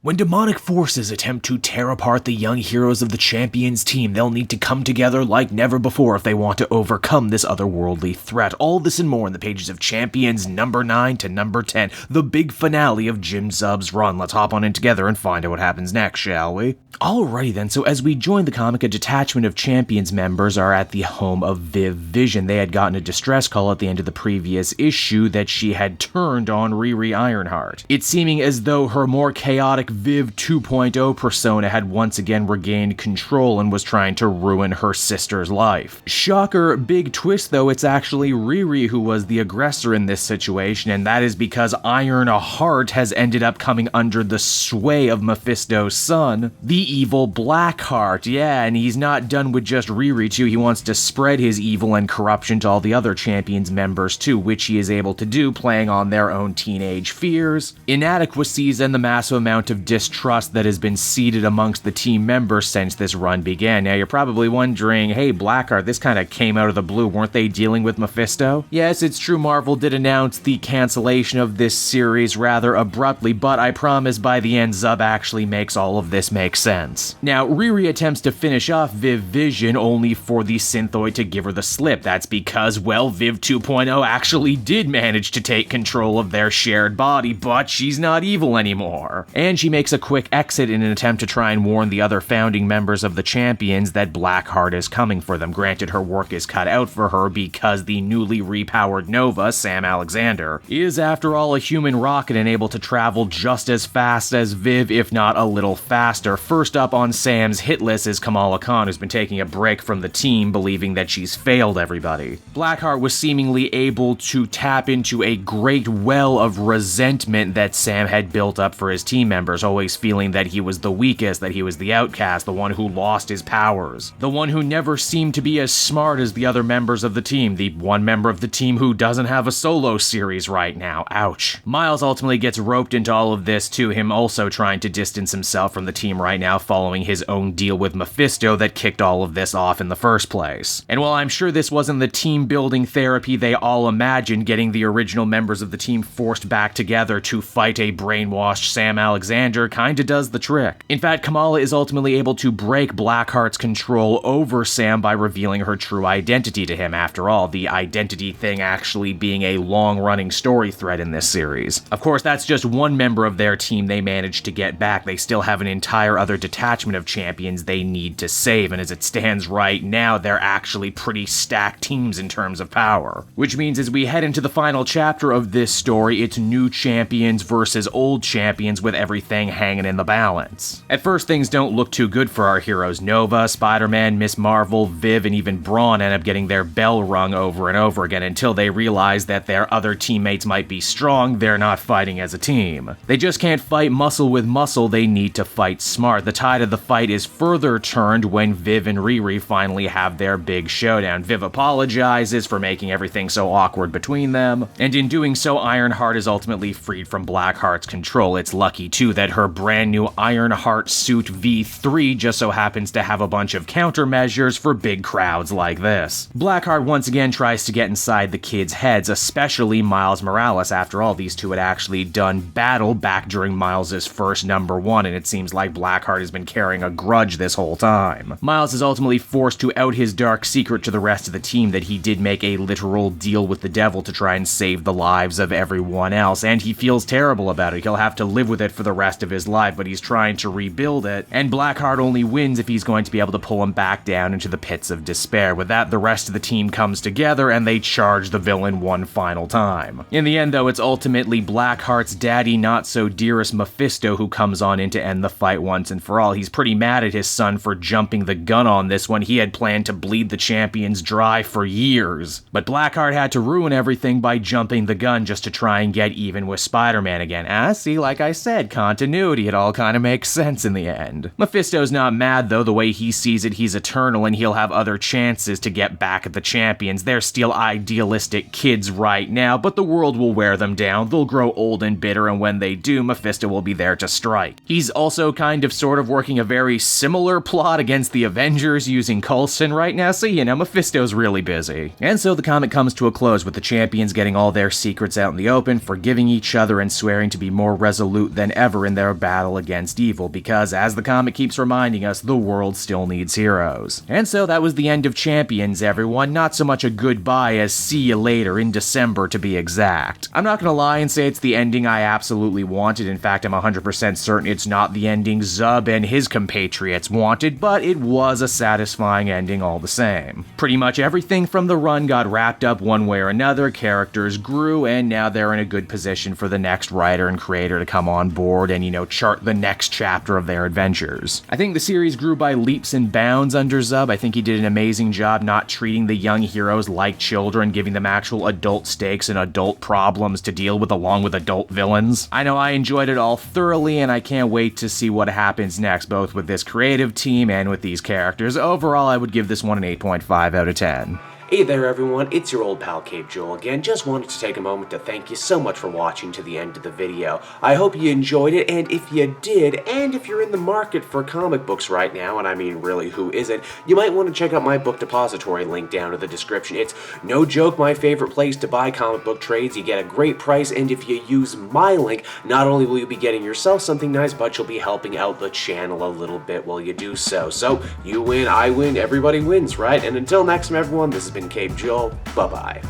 When demonic forces attempt to tear apart the young heroes of the Champions team, they'll need to come together like never before if they want to overcome this otherworldly threat. All this and more in the pages of Champions number 9 to number 10, the big finale of Jim Zub's run. Let's hop on in together and find out what happens next, shall we? Alrighty then, so as we join the comic, a detachment of Champions members are at the home of Viv Vision. They had gotten a distress call at the end of the previous issue that she had turned on Riri Ironheart. It's seeming as though her more chaotic Viv 2.0 persona had once again regained control and was trying to ruin her sister's life. Shocker, big twist though, it's actually Riri who was the aggressor in this situation, and that is because Ironheart has ended up coming under the sway of Mephisto's son, the evil Blackheart. Yeah, and he's not done with just Riri too, he wants to spread his evil and corruption to all the other Champions members too, which he is able to do playing on their own teenage fears, inadequacies, and the massive amount of distrust that has been seeded amongst the team members since this run began. Now you're probably wondering, hey Blackheart, this kind of came out of the blue, weren't they dealing with Mephisto? Yes, it's true, Marvel did announce the cancellation of this series rather abruptly, but I promise by the end Zub actually makes all of this make sense. Now, Riri attempts to finish off Viv Vision only for the Synthoid to give her the slip. That's because, well, Viv 2.0 actually did manage to take control of their shared body, but she's not evil anymore. And she makes a quick exit in an attempt to try and warn the other founding members of the Champions that Blackheart is coming for them. Granted, her work is cut out for her because the newly repowered Nova, Sam Alexander, is after all a human rocket and able to travel just as fast as Viv, if not a little faster. First up on Sam's hit list is Kamala Khan, who's been taking a break from the team, believing that she's failed everybody. Blackheart was seemingly able to tap into a great well of resentment that Sam had built up for his team members, always feeling that he was the weakest, that he was the outcast, the one who lost his powers, the one who never seemed to be as smart as the other members of the team, the one member of the team who doesn't have a solo series right now. Ouch. Miles ultimately gets roped into all of this too, him also trying to distance himself from the team right now following his own deal with Mephisto that kicked all of this off in the first place. And while I'm sure this wasn't the team-building therapy they all imagined, getting the original members of the team forced back together to fight a brainwashed Sam Alexander kinda does the trick. In fact, Kamala is ultimately able to break Blackheart's control over Sam by revealing her true identity to him. After all, the identity thing actually being a long-running story thread in this series. Of course, that's just one member of their team they managed to get back. They still have an entire other detachment of Champions they need to save, and as it stands right now, they're actually pretty stacked teams in terms of power. Which means as we head into the final chapter of this story, it's new Champions versus old Champions with everything hanging in the balance. At first, things don't look too good for our heroes. Nova, Spider-Man, Ms.Marvel, Viv, and even Brawn end up getting their bell rung over and over again until they realize that their other teammates might be strong, they're not fighting as a team. They just can't fight muscle with muscle, they need to fight smart. The tide of the fight is further turned when Viv and Riri finally have their big showdown. Viv apologizes for making everything so awkward between them, and in doing so, Ironheart is ultimately freed from Blackheart's control. It's lucky too that her brand new Ironheart suit V3 just so happens to have a bunch of countermeasures for big crowds like this. Blackheart once again tries to get inside the kids' heads, especially Miles Morales. After all, these two had actually done battle back during Miles' first #1, and it seems like Blackheart has been carrying a grudge this whole time. Miles is ultimately forced to out his dark secret to the rest of the team that he did make a literal deal with the devil to try and save the lives of everyone else, and he feels terrible about it. He'll have to live with it for the rest of his life, but he's trying to rebuild it, and Blackheart only wins if he's going to be able to pull him back down into the pits of despair. With that, the rest of the team comes together and they charge the villain one final time. In the end, though, it's ultimately Blackheart's daddy, not so dearest Mephisto, who comes on in to end the fight once and for all. He's pretty mad at his son for jumping the gun on this one. He had planned to bleed the Champions dry for years, but Blackheart had to ruin everything by jumping the gun just to try and get even with Spider-Man again. See, like I said, continuity, it all kind of makes sense in the end. Mephisto's not mad though. The way he sees it, he's eternal and he'll have other chances to get back at the Champions. They're still idealistic kids right now, but the world will wear them down. They'll grow old and bitter, and when they do, Mephisto will be there to strike. He's also kind of sort of working a very similar plot against the Avengers using Coulson right now, so you know, Mephisto's really busy. And so the comic comes to a close with the Champions getting all their secrets out in the open, forgiving each other and swearing to be more resolute than ever in their battle against evil, because as the comic keeps reminding us, the world still needs heroes. And so that was the end of Champions, everyone. Not so much a goodbye as see you later, in December to be exact. I'm not gonna lie and say it's the ending I absolutely wanted. In fact, I'm 100% certain it's not the ending Zub and his compatriots wanted, but it was a satisfying ending all the same. Pretty much everything from the run got wrapped up one way or another, characters grew, and now they're in a good position for the next writer and creator to come on board and, chart the next chapter of their adventures. I think the series grew by leaps and bounds under Zub. I think he did an amazing job not treating the young heroes like children, giving them actual adult stakes and adult problems to deal with along with adult villains. I know I enjoyed it all thoroughly, and I can't wait to see what happens next, both with this creative team and with these characters. Overall, I would give this one an 8.5 out of 10. Hey there everyone, it's your old pal Cape Joel again. Just wanted to take a moment to thank you so much for watching to the end of the video. I hope you enjoyed it, and if you did, and if you're in the market for comic books right now, and I mean really who isn't, you might want to check out my book depository link down in the description. It's no joke my favorite place to buy comic book trades. You get a great price, and if you use my link, not only will you be getting yourself something nice, but you'll be helping out the channel a little bit while you do so. So, you win, I win, everybody wins, right? And until next time everyone, this has been Cape Joel. Bye-bye.